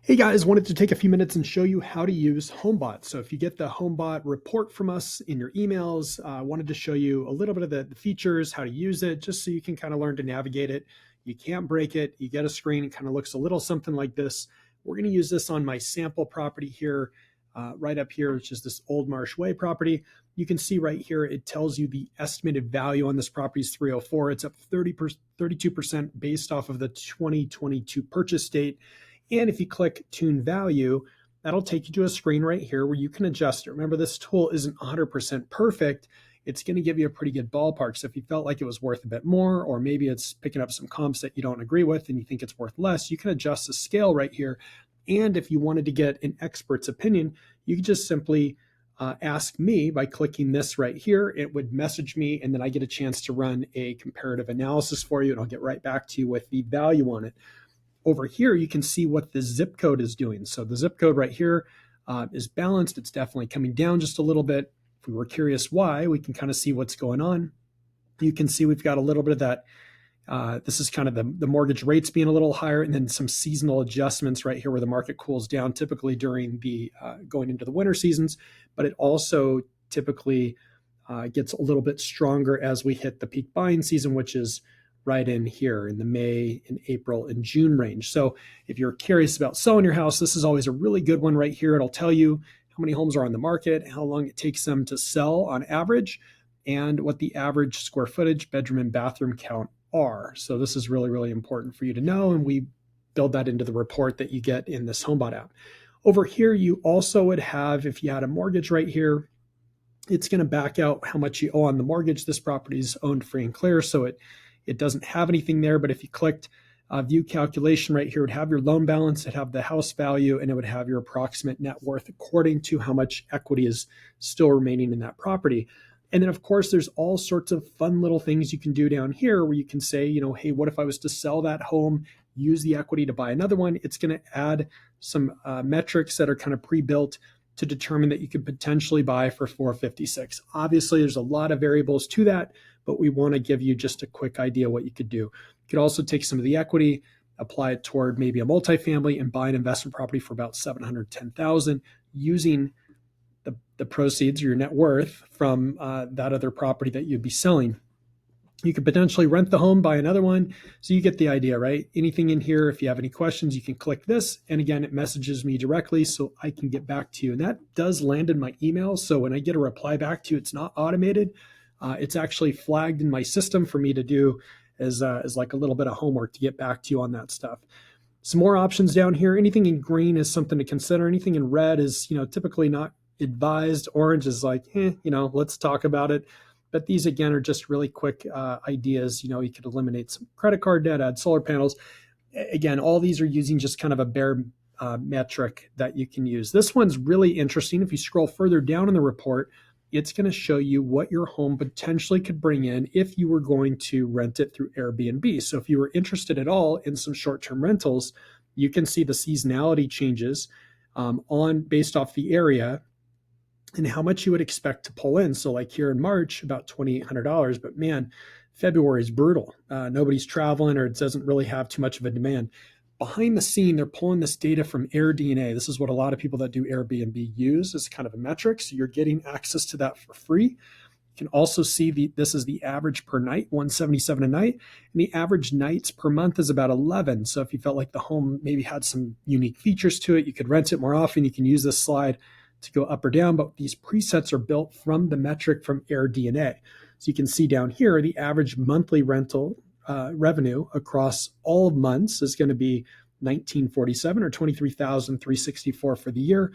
Hey guys, wanted to take a few minutes and show you how to use Homebot. So if you get the Homebot report from us in your emails, I wanted to show you a little bit of the features, how to use it, just so you can kind of learn to navigate it. You can't break it. You get a screen, it kind of looks a little something like this. We're going to use this on my sample property here, right up here, which is this Old Marsh Way property. You can see right here, it tells you the estimated value on this property is 304. It's up 32% based off of the 2022 purchase date. And if you click Tune Value, that'll take you to a screen right here where you can adjust it. Remember, this tool isn't 100% perfect. It's going to give you a pretty good ballpark. So if you felt like it was worth a bit more, or maybe it's picking up some comps that you don't agree with and you think it's worth less, you can adjust the scale right here. And if you wanted to get an expert's opinion, you can just simply ask me by clicking this right here. It would message me, and then I get a chance to run a comparative analysis for you, and I'll get right back to you with the value on it. Over here, you can see what the zip code is doing. So the zip code right here is balanced. It's definitely coming down just a little bit. If we were curious why, we can kind of see what's going on. You can see we've got a little bit of that. This is kind of the mortgage rates being a little higher, and then some seasonal adjustments right here where the market cools down, typically during the going into the winter seasons. But it also typically gets a little bit stronger as we hit the peak buying season, which is right in here in the May and April and June range. So if you're curious about selling your house, this is always a really good one right here. It'll tell you how many homes are on the market, how long it takes them to sell on average, and what the average square footage, bedroom and bathroom count are. So this is really, really important for you to know. And we build that into the report that you get in this Homebot app. Over here, you also would have, if you had a mortgage right here, it's going to back out how much you owe on the mortgage. This property is owned free and clear, so it doesn't have anything there. But if you clicked view calculation right here, it would have your loan balance, it'd have the house value, and it would have your approximate net worth according to how much equity is still remaining in that property. And then, of course, there's all sorts of fun little things you can do down here where you can say, hey, what if I was to sell that home, use the equity to buy another one? It's going to add some metrics that are kind of pre-built to determine that you could potentially buy for 456. Obviously, there's a lot of variables to that, but we want to give you just a quick idea what you could do. You could also take some of the equity, apply it toward maybe a multifamily, and buy an investment property for about $710,000 using the proceeds or your net worth from that other property that you'd be selling. You could potentially rent the home, buy another one. So you get the idea, right? Anything in here, if you have any questions, you can click this. And again, it messages me directly so I can get back to you. And that does land in my email. So when I get a reply back to you, it's not automated. It's actually flagged in my system for me to do as like a little bit of homework to get back to you on that stuff. Some more options down here. Anything in green is something to consider. Anything in red is, typically not advised. Orange is like, let's talk about it. But these, again, are just really quick ideas. You could eliminate some credit card debt, add solar panels. Again, all these are using just kind of a bare metric that you can use. This one's really interesting. If you scroll further down in the report, it's going to show you what your home potentially could bring in if you were going to rent it through Airbnb. So if you were interested at all in some short-term rentals, you can see the seasonality changes based off the area and how much you would expect to pull in. So like here in March, about $2,800, but man, February is brutal. Nobody's traveling, or it doesn't really have too much of a demand. Behind the scene, they're pulling this data from AirDNA. This is what a lot of people that do Airbnb use as kind of a metric. So you're getting access to that for free. You can also see this is the average per night, 177 a night, and the average nights per month is about 11. So if you felt like the home maybe had some unique features to it, you could rent it more often. You can use this slide to go up or down, but these presets are built from the metric from AirDNA. So you can see down here, the average monthly rental revenue across all months is going to be $1,947 or $23,364 for the year.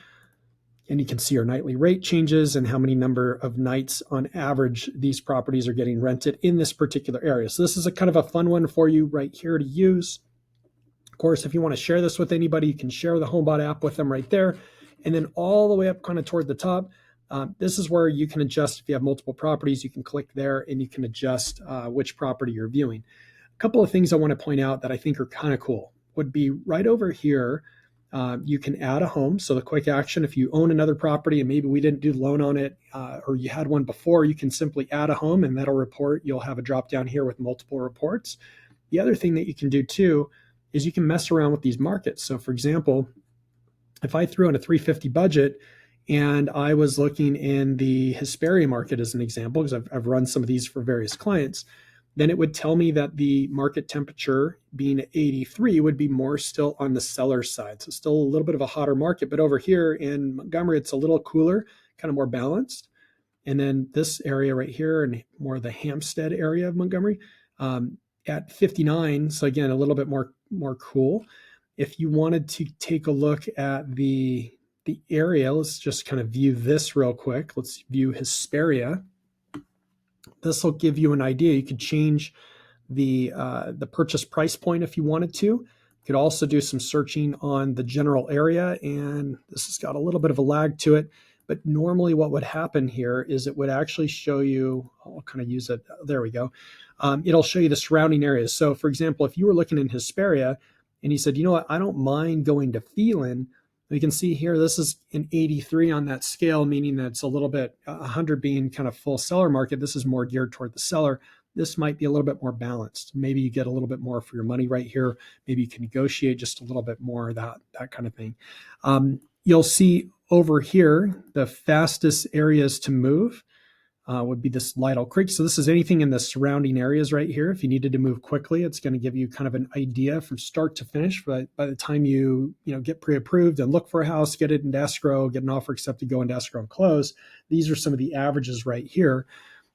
And you can see our nightly rate changes and how many number of nights on average these properties are getting rented in this particular area. So this is a kind of a fun one for you right here to use. Of course, if you want to share this with anybody, you can share the Homebot app with them right there. And then all the way up kind of toward the top, this is where you can adjust. If you have multiple properties, you can click there and you can adjust which property you're viewing. A couple of things I want to point out that I think are kind of cool would be right over here. You can add a home. So the quick action, if you own another property and maybe we didn't do the loan on it, or you had one before, you can simply add a home and that'll report. You'll have a drop down here with multiple reports. The other thing that you can do too is you can mess around with these markets. So for example, if I threw in a 350 budget and I was looking in the Hesperia market as an example, because I've run some of these for various clients, then it would tell me that the market temperature being 83 would be more still on the seller side. So still a little bit of a hotter market, but over here in Montgomery, it's a little cooler, kind of more balanced. And then this area right here and more the Hampstead area of Montgomery at 59. So again, a little bit more cool. If you wanted to take a look at the area, let's just kind of view this real quick. Let's view Hesperia. This will give you an idea. You could change the purchase price point if you wanted to. You could also do some searching on the general area, and this has got a little bit of a lag to it. But normally what would happen here is it would actually show you, I'll kind of use it, there we go. It'll show you the surrounding areas. So for example, if you were looking in Hesperia and you said, you know what, I don't mind going to Phelan, you can see here, this is an 83 on that scale, meaning that it's a little bit, 100 being kind of full seller market. This is more geared toward the seller. This might be a little bit more balanced. Maybe you get a little bit more for your money right here. Maybe you can negotiate just a little bit more, that kind of thing. You'll see over here, the fastest areas to move would be this Lytle Creek. So this is anything in the surrounding areas right here. If you needed to move quickly, it's going to give you kind of an idea from start to finish. But by the time you get pre-approved and look for a house, get it into escrow, get an offer accepted, go into escrow and close, these are some of the averages right here.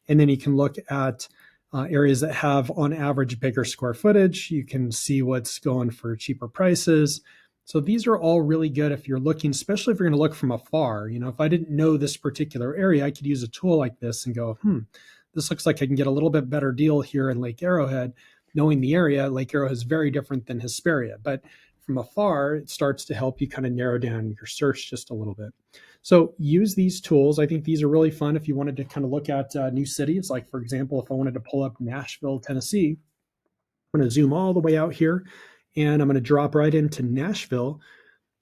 And then you can look at areas that have on average bigger square footage. You can see what's going for cheaper prices. So these are all really good if you're looking, especially if you're going to look from afar. If I didn't know this particular area, I could use a tool like this and go, this looks like I can get a little bit better deal here in Lake Arrowhead. Knowing the area, Lake Arrowhead is very different than Hesperia, but from afar, it starts to help you kind of narrow down your search just a little bit. So use these tools. I think these are really fun if you wanted to kind of look at new cities. Like for example, if I wanted to pull up Nashville, Tennessee, I'm going to zoom all the way out here and I'm going to drop right into Nashville,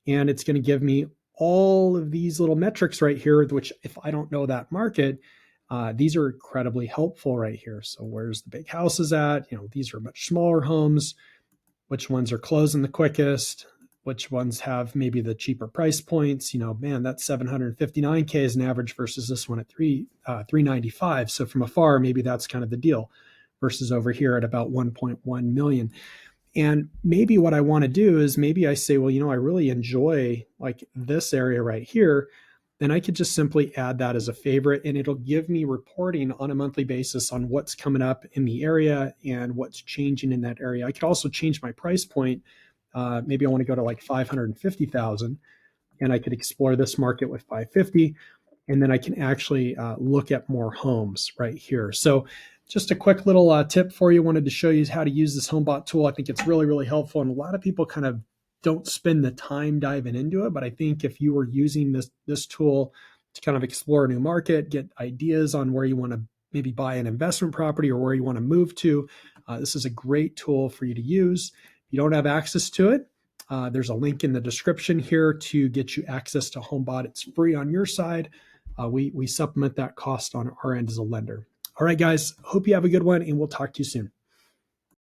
and it's going to give me all of these little metrics right here, which if I don't know that market, these are incredibly helpful right here. So where's the big houses at? These are much smaller homes. Which ones are closing the quickest? Which ones have maybe the cheaper price points? Man, that 759K is an average versus this one at 395. So from afar, maybe that's kind of the deal versus over here at about 1.1 million. And maybe what I want to do is maybe I say, well, I really enjoy like this area right here. Then I could just simply add that as a favorite, and it'll give me reporting on a monthly basis on what's coming up in the area and what's changing in that area. I could also change my price point. Maybe I want to go to like 550,000, and I could explore this market with 550, and then I can actually look at more homes right here. So just a quick little tip for you. Wanted to show you how to use this Homebot tool. I think it's really, really helpful. And a lot of people kind of don't spend the time diving into it. But I think if you were using this tool to kind of explore a new market, get ideas on where you want to maybe buy an investment property or where you want to move to, this is a great tool for you to use. If you don't have access to it, there's a link in the description here to get you access to Homebot. It's free on your side. We supplement that cost on our end as a lender. All right, guys, hope you have a good one, and we'll talk to you soon.